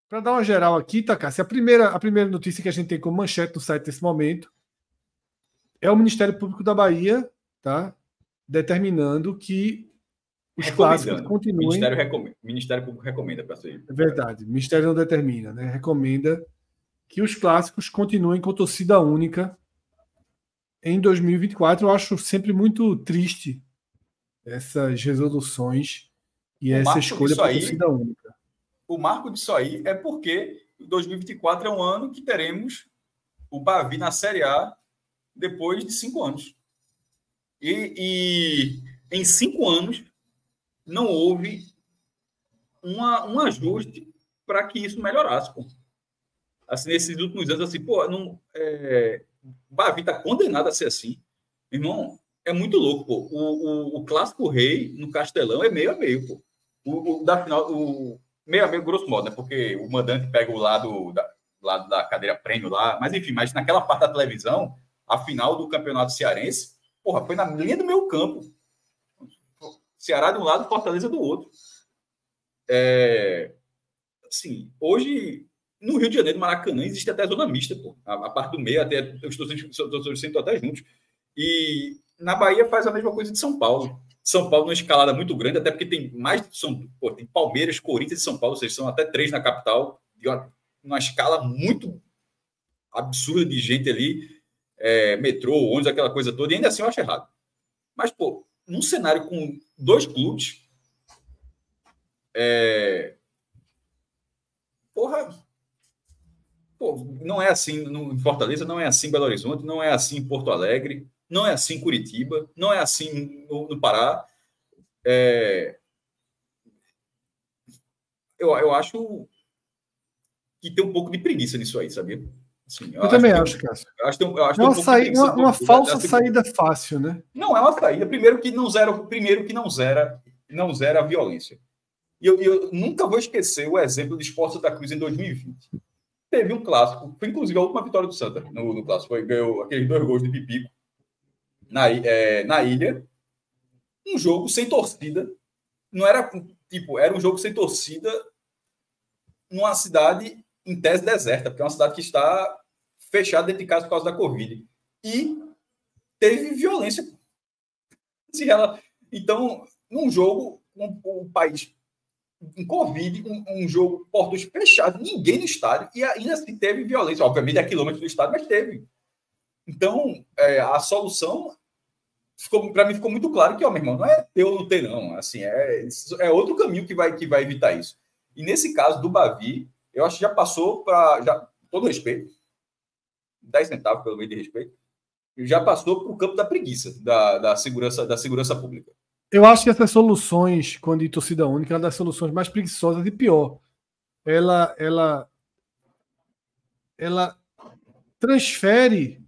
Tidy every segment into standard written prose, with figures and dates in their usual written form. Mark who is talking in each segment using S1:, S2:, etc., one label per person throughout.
S1: Para dar uma geral aqui, tá, Cássio? A primeira notícia que a gente tem como manchete no site nesse momento é o Ministério Público da Bahia, tá? Determinando que os clássicos
S2: Recomendando.
S1: continuem.
S2: Ministério Público recomenda para ser.
S1: É verdade, o Ministério não determina, né? Recomenda que os clássicos continuem com torcida única em 2024. Eu acho sempre muito triste essas resoluções e essa escolha por torcida única.
S2: O marco disso aí é porque 2024 é um ano que teremos o Bavi na Série A depois de 5 anos. E em 5 anos não houve um ajuste para que isso melhorasse. Pô. Assim, nesses últimos anos, assim, pô, o Bavi está condenado a ser assim. Irmão, é muito louco, pô. O Clássico Rei no Castelão é meio a meio, pô. Da final, meio a meio, grosso modo, né? Porque o mandante pega o lado da cadeira prêmio lá, mas enfim, mas naquela parte da televisão, a final do Campeonato Cearense, porra, foi na linha do meio campo. Ceará de um lado, Fortaleza do outro. Assim, hoje, no Rio de Janeiro, Maracanã, existe até zona mista, pô. A parte do meio, até os torcedores sentam até juntos. E na Bahia faz a mesma coisa de São Paulo. São Paulo numa escalada muito grande, até porque tem mais. Tem Palmeiras, Corinthians e São Paulo, ou seja, são até 3 na capital, de uma escala muito absurda de gente ali, metrô, ônibus, aquela coisa toda, e ainda assim eu acho errado. Mas, pô, num cenário com 2 clubes, não é assim no Fortaleza, não é assim em Belo Horizonte, não é assim em Porto Alegre, não é assim em Curitiba, não é assim no Pará. Eu acho que tem um pouco de preguiça nisso aí, sabia?
S1: Assim, eu também acho, Cássio. Uma falsa saída fácil, né?
S2: Não é uma saída. Primeiro que não zera a violência. E eu nunca vou esquecer o exemplo de Sport Santa Cruz em 2020. Teve um clássico, foi inclusive a última vitória do Santa no clássico, ganhou aqueles 2 gols de Pipico na ilha. Um jogo sem torcida. Não era era um jogo sem torcida numa cidade em tese deserta, porque é uma cidade que está fechada dentro de casa por causa da Covid. E teve violência. Então, num jogo, o país em Covid, um jogo, portos fechados, ninguém no estádio, e ainda assim teve violência. Obviamente, é quilômetros do estádio, mas teve. Então, a solução, para mim, ficou muito claro que, meu irmão, não é ter ou não ter, não. Assim, é outro caminho que vai evitar isso. E nesse caso do Bavi, eu acho que já passou para. Todo respeito, 10 centavos pelo meio de respeito, já passou para o campo da preguiça, da segurança pública.
S1: Eu acho que essas soluções, quando de torcida única, é uma das soluções mais preguiçosas e pior. Ela transfere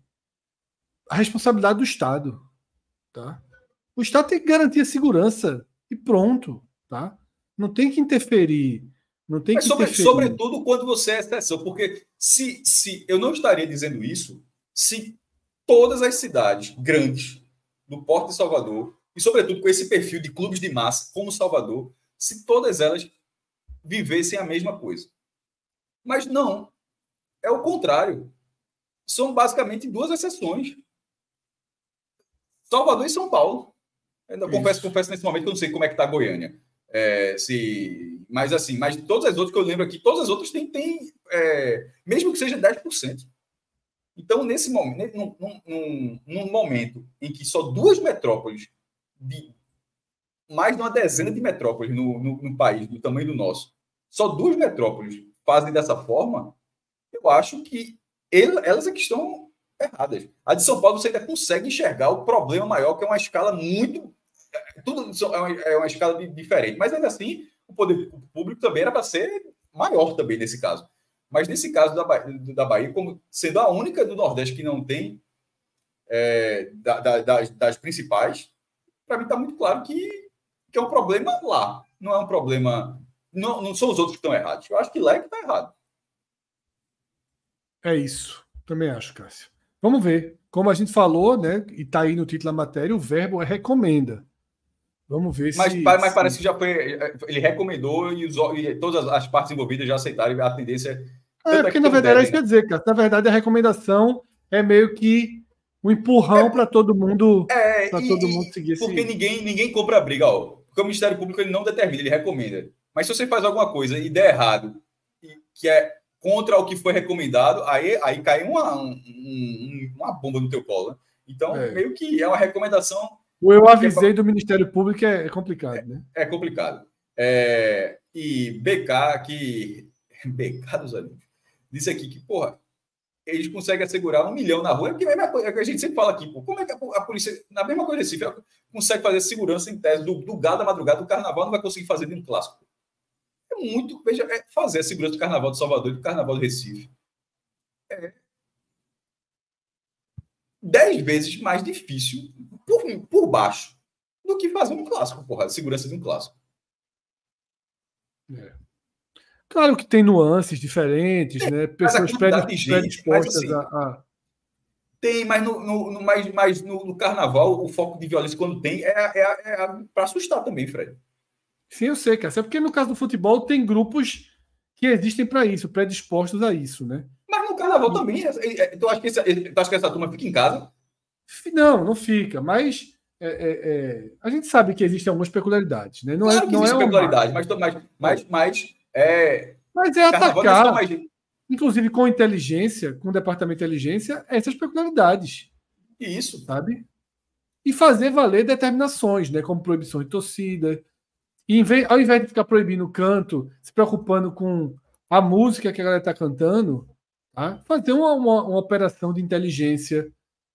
S1: a responsabilidade do Estado. Tá? O Estado tem que garantir a segurança e pronto. Tá? Não tem que interferir. Não tem que interferir.
S2: Sobretudo quando você é exceção, porque se eu não estaria dizendo isso se todas as cidades grandes do Porto de Salvador, e sobretudo com esse perfil de clubes de massa como Salvador, se todas elas vivessem a mesma coisa. Mas não, é o contrário. São basicamente 2 exceções. Salvador e São Paulo. Eu confesso nesse momento que eu não sei como é que está a Goiânia. Mas todas as outras que eu lembro aqui, todas as outras têm mesmo que seja 10%. Então, nesse momento, num momento em que só 2 metrópoles, de mais de uma dezena de metrópoles no país, do tamanho do nosso, só 2 metrópoles fazem dessa forma, eu acho que elas é que estão erradas. A de São Paulo você ainda consegue enxergar o problema maior, que é uma escala muito... Tudo é uma escala diferente. Mas, ainda assim, o poder público também era para ser maior também nesse caso. Mas, nesse caso da Bahia, como sendo a única do Nordeste que não tem das principais, para mim está muito claro que é um problema lá. Não é um problema... Não são os outros que estão errados. Eu acho que lá é que está errado.
S1: É isso. Também acho, Cássio. Vamos ver. Como a gente falou, né, e está aí no título da matéria, o verbo é recomenda. Vamos ver
S2: mas parece que já foi. Ele recomendou e todas as partes envolvidas já aceitaram. A tendência
S1: porque na verdade é isso que eu ia dizer, cara. Na verdade, a recomendação é meio que um empurrão para todo mundo, todo mundo seguir esse.
S2: Porque ninguém compra a briga, ó. Porque o Ministério Público ele não determina, ele recomenda. Mas se você faz alguma coisa e der errado, que é contra o que foi recomendado, aí cai uma bomba no teu colo. Né? Então, meio que é uma recomendação.
S1: O eu avisei do Ministério Público é complicado, né?
S2: É complicado. E BK dos Olímpicos disse aqui que, porra, eles conseguem assegurar 1 milhão na rua, porque é a que a gente sempre fala aqui, pô, como é que a polícia, na mesma coisa Recife, consegue fazer segurança em tese do gado da madrugada, do carnaval, não vai conseguir fazer de um clássico. Veja, fazer a segurança do carnaval de Salvador e do carnaval do Recife. 10 vezes mais difícil por baixo do que fazer um clássico, porra, a segurança de um clássico.
S1: Claro que tem nuances diferentes, né? Pessoas predispostas a.
S2: Tem, mas no carnaval, o foco de violência, quando tem, é para assustar também, Fred.
S1: Sim, eu sei, cara. É porque no caso do futebol tem grupos que existem para isso, predispostos a isso, né?
S2: Mas no carnaval também. Tu acha que essa turma fica em casa?
S1: Não fica, mas a gente sabe que existem algumas peculiaridades, né? Não
S2: claro que existe peculiaridade, mas é
S1: atacar, inclusive com inteligência, com o departamento de inteligência, essas peculiaridades.
S2: Isso.
S1: Sabe? E fazer valer determinações, né? Como proibição de torcida. E ao invés de ficar proibindo o canto, se preocupando com a música que a galera está cantando, tá? Fazer uma operação de inteligência,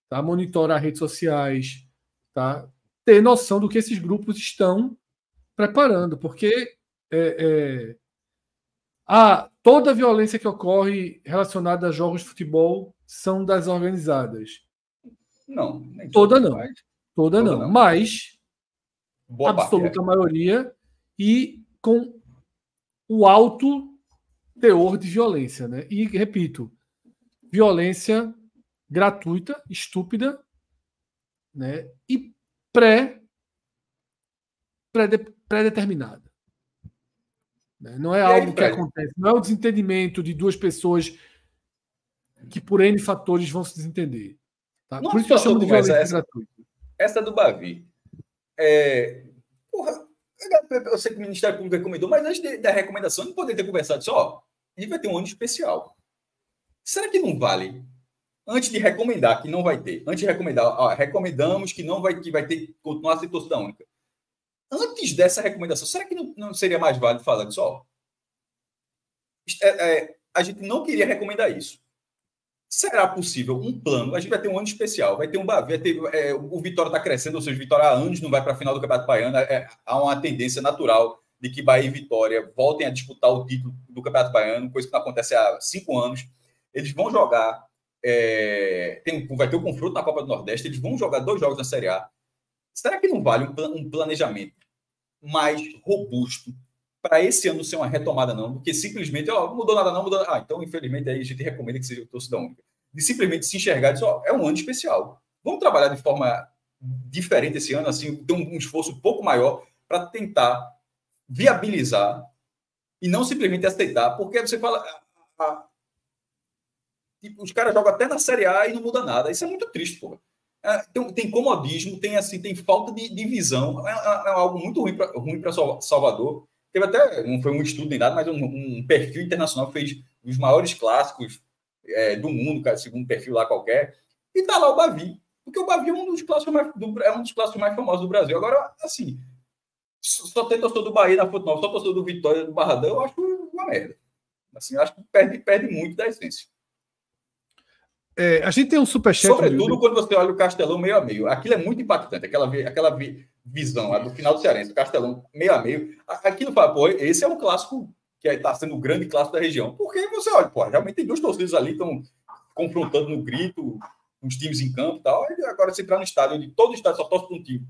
S1: tá? Monitorar redes sociais, tá? Ter noção do que esses grupos estão preparando, porque toda a violência que ocorre relacionada a jogos de futebol são das organizadas.
S2: Não.
S1: Toda não. Mas a absoluta maioria e com o alto teor de violência, né? E, repito, violência gratuita, estúpida, né? E pré-determinada. Não é algo que acontece, não é o desentendimento de duas pessoas que por N fatores vão se desentender. Tá? Por isso que eu chamo de violência gratuita.
S2: Essa do Bavi. Porra, eu sei que o Ministério Público recomendou, mas antes da recomendação, não poderia ter conversado só. A gente vai ter um ano especial. Será que não vale? Antes de recomendar que não vai ter, antes de recomendar, recomendamos que não vai, que vai ter, continuar a ser torcida única. Antes dessa recomendação, será que não seria mais válido falar disso? A gente não queria recomendar isso. Será possível um plano? A gente vai ter um ano especial, vai ter um Bavi, o Vitória está crescendo, ou seja, o Vitória há anos não vai para a final do Campeonato Baiano. Há uma tendência natural de que Bahia e Vitória voltem a disputar o título do Campeonato Baiano, coisa que não acontece há 5 anos. Eles vão jogar, vai ter o confronto na Copa do Nordeste, eles vão jogar 2 jogos na Série A. Será que não vale um planejamento mais robusto para esse ano ser uma retomada, não? Porque simplesmente, não mudou nada, não mudou. Então, infelizmente, aí a gente recomenda que seja torcida única. De simplesmente se enxergar e dizer, é um ano especial. Vamos trabalhar de forma diferente esse ano, assim, ter um esforço um pouco maior para tentar viabilizar e não simplesmente aceitar, porque você fala. Os caras jogam até na Série A e não muda nada. Isso é muito triste, porra. Tem comodismo, tem falta de visão. É algo muito ruim para Salvador. Teve até, não foi um estudo nem nada, mas um perfil internacional que fez os maiores clássicos do mundo, cara, segundo um perfil lá qualquer, e tá lá o Bavi. Porque o Bavi é um dos clássicos mais famosos do Brasil. Agora, assim, só tem torcedor do Bahia na Fonte Nova, só torcedor do Vitória do Barradão, eu acho uma merda. Assim, eu acho que perde muito da essência.
S1: A gente tem um superchat.
S2: Sobretudo quando você olha o Castelão meio a meio. Aquilo é muito impactante. Aquela visão do final do Cearense, o Castelão meio a meio. Aquilo fala, pô, esse é um clássico que está sendo o grande clássico da região. Porque você olha, pô, realmente tem 2 torcidas ali, estão confrontando no grito, os times em campo e tal. E agora você entrar no estádio, onde todo estádio só torce para um time.